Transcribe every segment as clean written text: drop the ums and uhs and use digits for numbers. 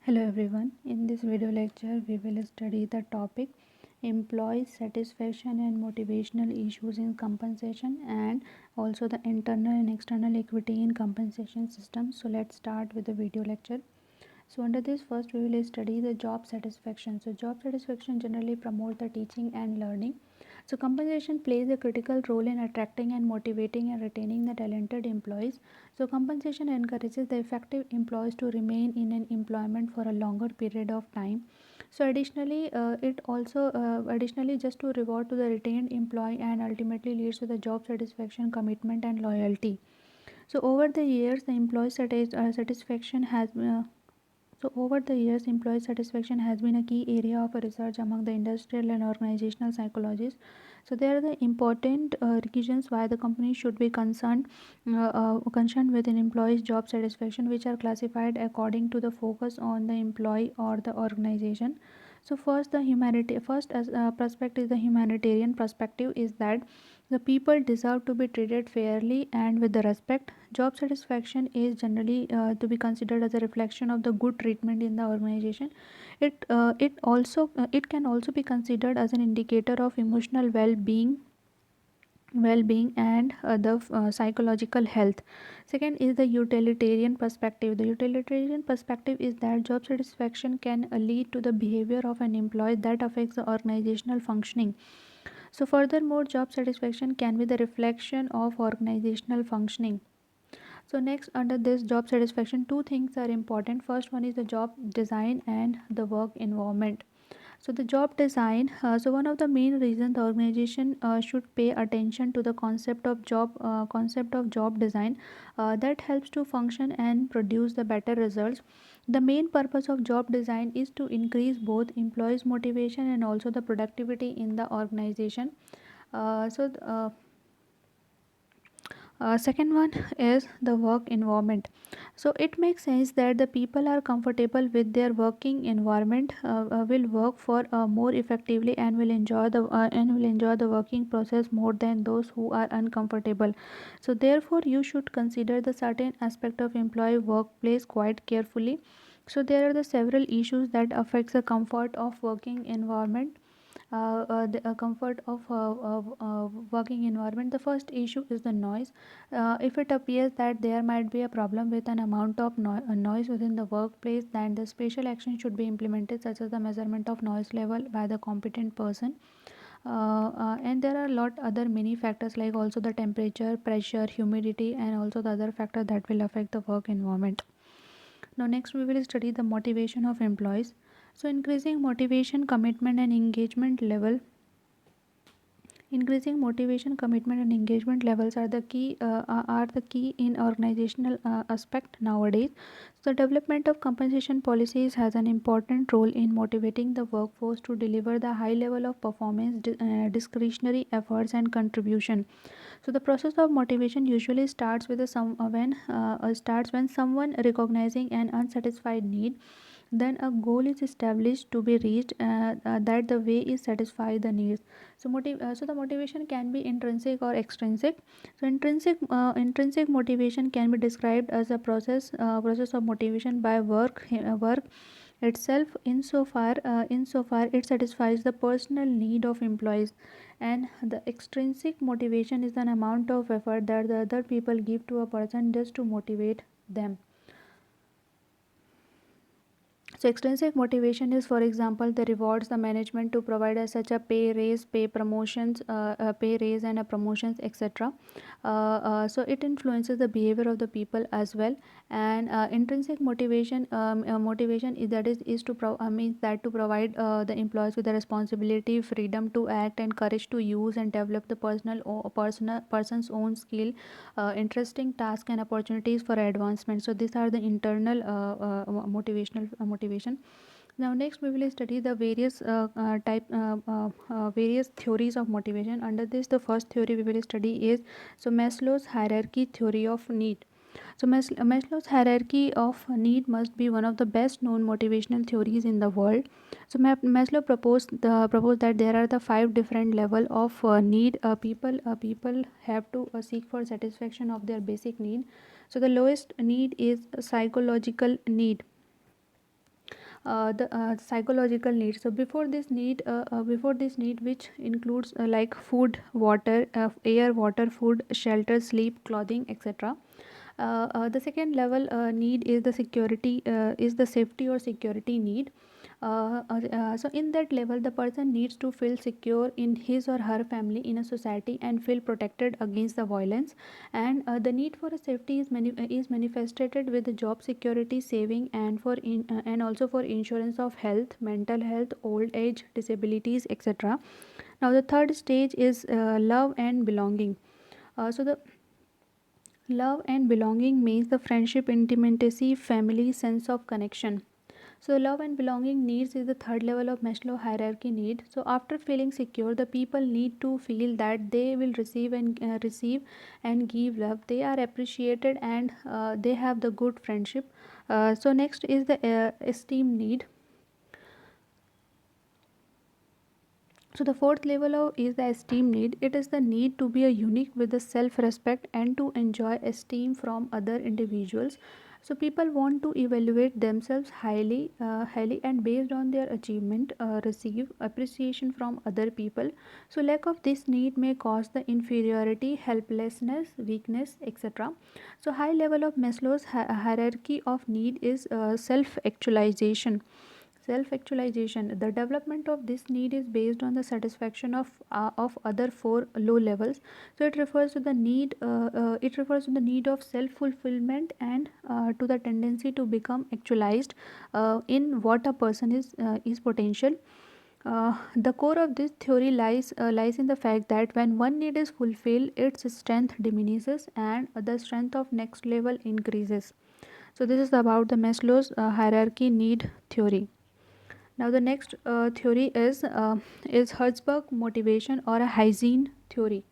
Hello everyone. In this video lecture, we will study the topic employee satisfaction and motivational issues in compensation and also the internal and external equity in compensation system. So let's start with the video lecture. So under this, first we will study the job satisfaction. So job satisfaction generally promote the teaching and learning. So compensation plays a critical role in attracting and motivating and retaining the talented employees. So compensation encourages the effective employees to remain in an employment for a longer period of time. So additionally just to reward to the retained employee and ultimately leads to the job satisfaction, commitment and loyalty. So over the years, the satisfaction has over the years, employee satisfaction has been a key area of research among the industrial and organizational psychologists. So there are the important reasons why the company should be concerned with an employee's job satisfaction, which are classified according to the focus on the employee or the organization. So first as perspective, the humanitarian perspective is that the people deserve to be treated fairly and with the respect. Job satisfaction is generally to be considered as a reflection of the good treatment in the organization. It can also be considered as an indicator of emotional well-being and the psychological health. Second is the utilitarian perspective. The utilitarian perspective is that job satisfaction can lead to the behavior of an employee that affects the organizational functioning. So furthermore, job satisfaction can be the reflection of organizational functioning. So next, under this job satisfaction, two things are important. First one is the job design and the work environment. So the job design, one of the main reasons the organization should pay attention to the concept of job design that helps to function and produce the better results. The main purpose of job design is to increase both employees motivation and also the productivity in the organization. Second one is the work environment. So it makes sense that the people are comfortable with their working environment, will work for more effectively and will enjoy the working process more than those who are uncomfortable. So therefore you should consider the certain aspect of employee workplace quite carefully. So there are the several issues that affects the comfort of working environment. The comfort of working environment. The first issue is the noise. If it appears that there might be a problem with an amount of noise within the workplace, then the special action should be implemented, such as the measurement of noise level by the competent person. And there are a lot other many factors like also the temperature, pressure, humidity, and also the other factor that will affect the work environment. Now next we will study the motivation of employees. So increasing motivation, commitment and engagement level. Increasing motivation, commitment and engagement levels are the key in organizational aspect nowadays. So development of compensation policies has an important role in motivating the workforce to deliver the high level of performance, discretionary efforts and contribution. So the process of motivation usually starts with a some when starts when someone recognizing an unsatisfied need. Then a goal is established to be reached, that the way is satisfy the needs. So the motivation can be intrinsic or extrinsic. So intrinsic motivation can be described as a process of motivation by work itself, insofar it satisfies the personal need of employees. And the extrinsic motivation is an amount of effort that the other people give to a person just to motivate them. So extrinsic motivation is, for example, the rewards the management to provide us such a pay raise and a promotions, etc. So it influences the behavior of the people as well. And intrinsic motivation is to means that to provide the employees with the responsibility, freedom to act, and courage to use and develop the person's own skill, interesting tasks and opportunities for advancement. So these are the internal motivation. Now next we will study the various theories of motivation. Under this, the first theory we will study is Maslow's hierarchy theory of need. So Maslow's hierarchy of need must be one of the best known motivational theories in the world. So Maslow proposed that there are the 5 different level of need. People have to seek for satisfaction of their basic need. So the lowest need is psychological need. The psychological needs. So before this need, which includes like food, water, air, water, food, shelter, sleep, clothing, etc. The second level need is the security, is the safety or security need. So in that level, the person needs to feel secure in his or her family, in a society, and feel protected against the violence. And the need for a safety is manifested with the job security, saving, and and also for insurance of health, mental health, old age, disabilities, etc. Now the third stage is love and belonging. So the love and belonging means the friendship, intimacy, family, sense of connection. So, love and belonging needs is the third level of Maslow hierarchy need. So, after feeling secure, the people need to feel that they will receive and give love. They are appreciated and they have the good friendship. So, next is the esteem need. So the fourth level of is the esteem need. It is the need to be a unique with the self-respect and to enjoy esteem from other individuals. So people want to evaluate themselves highly, and based on their achievement, receive appreciation from other people. So lack of this need may cause the inferiority, helplessness, weakness, etc. So high level of Maslow's hierarchy of need is self-actualization. Self actualization, the development of this need is based on the satisfaction of other four low levels. So it refers to the need of self fulfillment and to the tendency to become actualized in what a person is potential. The core of this theory lies in the fact that when one need is fulfilled, its strength diminishes and the strength of next level increases. So this is about the Maslow's hierarchy need theory. Now the next theory is Herzberg motivation or a hygiene theory.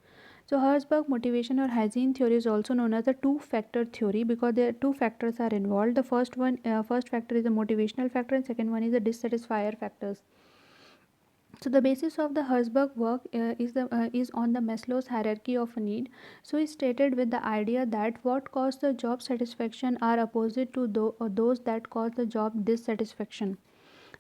So Herzberg motivation or hygiene theory is also known as the two-factor theory because there are two factors are involved. The first factor is the motivational factor, and second one is the dissatisfier factors. So the basis of the Herzberg work is on the Maslow's hierarchy of need. So he stated with the idea that what cause the job satisfaction are opposite to those that cause the job dissatisfaction.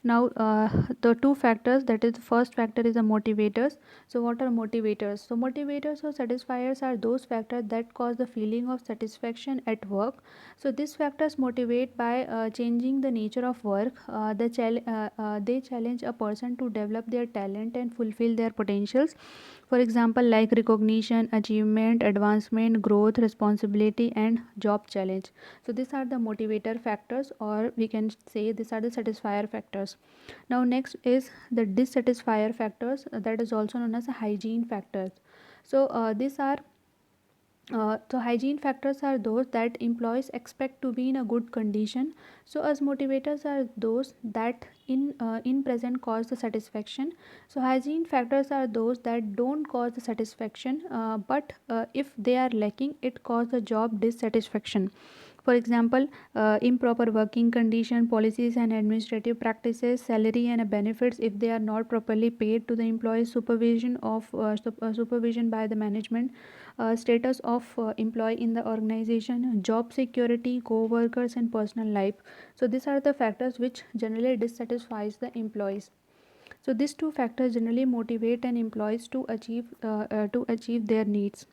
Now the two factors, that is the first factor is the motivators. So what are motivators? So motivators or satisfiers are those factors that cause the feeling of satisfaction at work. So these factors motivate by changing the nature of work. They challenge a person to develop their talent and fulfill their potentials. For example, like recognition, achievement, advancement, growth, responsibility, and job challenge. So these are the motivator factors, or we can say these are the satisfier factors. Now next is the dissatisfier factors, that is also known as hygiene factors. So so hygiene factors are those that employees expect to be in a good condition. So as motivators are those that in present cause the satisfaction. So hygiene factors are those that don't cause the satisfaction, but if they are lacking, it cause the job dissatisfaction. For example, improper working condition, policies and administrative practices, salary and benefits if they are not properly paid to the employees, supervision by the management, status of employee in the organization, job security, co-workers and personal life. So these are the factors which generally dissatisfies the employees. So these two factors generally motivate an employees to achieve their needs.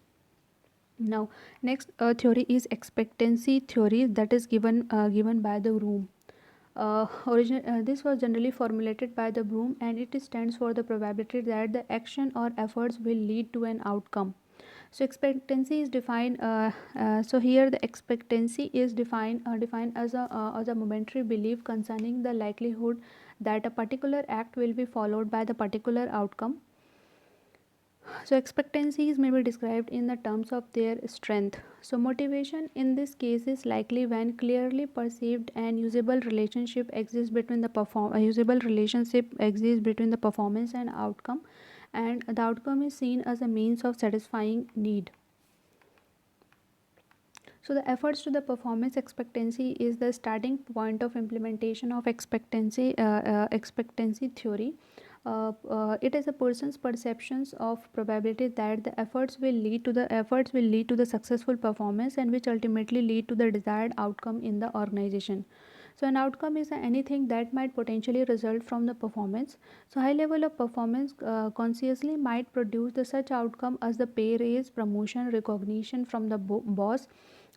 Now, next theory is expectancy theory, that is given by the Broom. This was generally formulated by the Broom, and it stands for the probability that the action or efforts will lead to an outcome. So expectancy is defined. So here the expectancy is defined as a momentary belief concerning the likelihood that a particular act will be followed by the particular outcome. So expectancies may be described in the terms of their strength. So motivation in this case is likely when clearly perceived and usable relationship exists between the performance and outcome, and the outcome is seen as a means of satisfying need. So the efforts to the performance expectancy is the starting point of implementation of expectancy theory. It is a person's perceptions of probability that the efforts will lead to the successful performance, and which ultimately lead to the desired outcome in the organization. So an outcome is anything that might potentially result from the performance. So high level of performance consciously might produce the such outcome as the pay raise, promotion, recognition from the boss,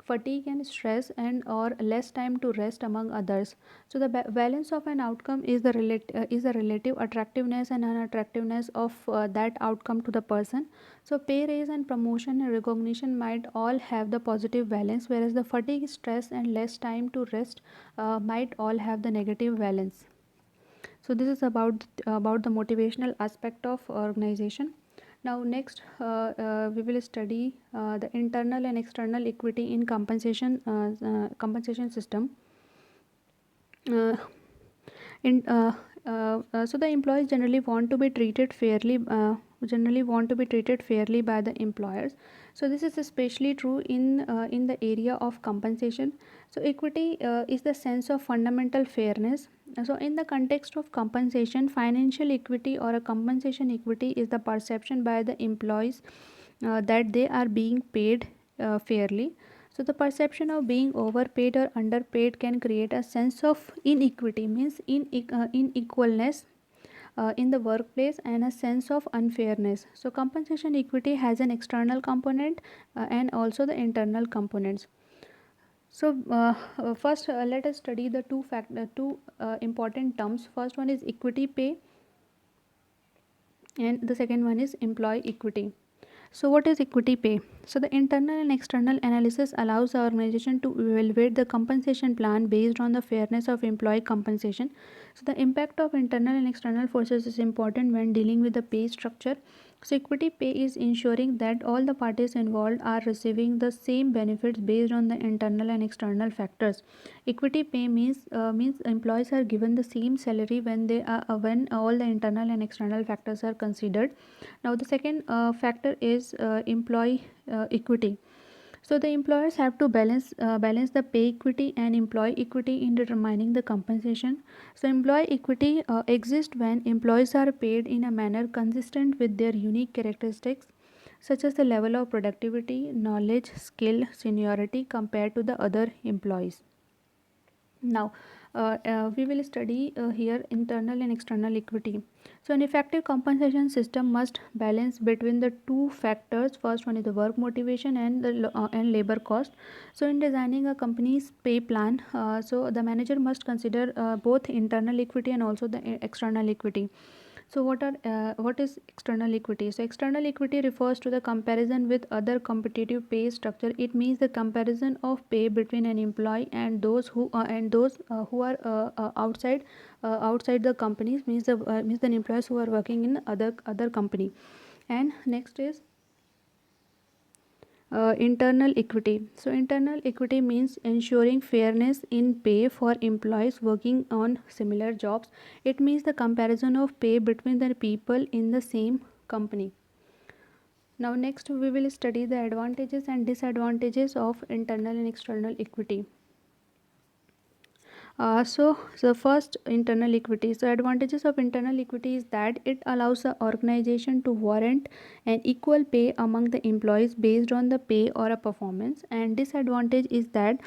fatigue and stress, and or less time to rest, among others. So the balance of an outcome is the relative attractiveness and unattractiveness of that outcome to the person. So pay raise and promotion and recognition might all have the positive balance, whereas the fatigue, stress, and less time to rest might all have the negative balance. So this is about the motivational aspect of organization. Now next, we will study the internal and external equity in compensation system. Uh, so the employees generally want to be treated fairly by the employers. So this is especially true in the area of compensation. So equity is the sense of fundamental fairness. So in the context of compensation, financial equity or a compensation equity is the perception by the employees that they are being paid fairly. So the perception of being overpaid or underpaid can create a sense of inequity, means unequalness in the workplace, and a sense of unfairness. So compensation equity has an external component and also the internal components. So first, let us study the two important terms. First one is equity pay, and the second one is employee equity. So, what is equity pay? So, the internal and external analysis allows the organization to evaluate the compensation plan based on the fairness of employee compensation. So, the impact of internal and external forces is important when dealing with the pay structure. So, equity pay is ensuring that all the parties involved are receiving the same benefits based on the internal and external factors. Equity pay means employees are given the same salary when all the internal and external factors are considered. Now the second factor is employee equity. So the employers have to balance the pay equity and employee equity in determining the compensation. So employee equity exists when employees are paid in a manner consistent with their unique characteristics, such as the level of productivity, knowledge, skill, seniority compared to the other employees. Now, we will study here internal and external equity. So, an effective compensation system must balance between the two factors. First one is the work motivation and and labor cost. So, in designing a company's pay plan, so the manager must consider both internal equity and also the external equity. So what is external equity? So external equity refers to the comparison with other competitive pay structure. It means the comparison of pay between an employee and those who are outside the companies, means the employees who are working in other company. And next is internal equity. So internal equity means ensuring fairness in pay for employees working on similar jobs. It means the comparison of pay between the people in the same company. Now next we will study the advantages and disadvantages of internal and external equity. So first, internal equity. So advantages of internal equity is that it allows the organization to warrant an equal pay among the employees based on the pay or a performance. And disadvantage is that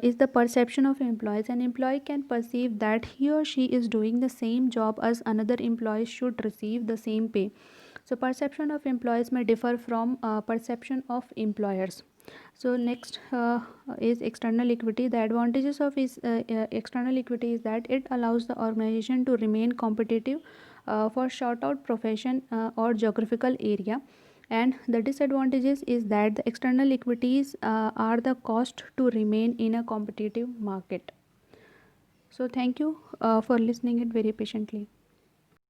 is the perception of employees. An employee can perceive that he or she is doing the same job as another employee should receive the same pay. So perception of employees may differ from perception of employers. So next is external equity. The advantages of external equity is that it allows the organization to remain competitive for short out profession or geographical area. And the disadvantages is that the external equities are the cost to remain in a competitive market. So thank you for listening it very patiently.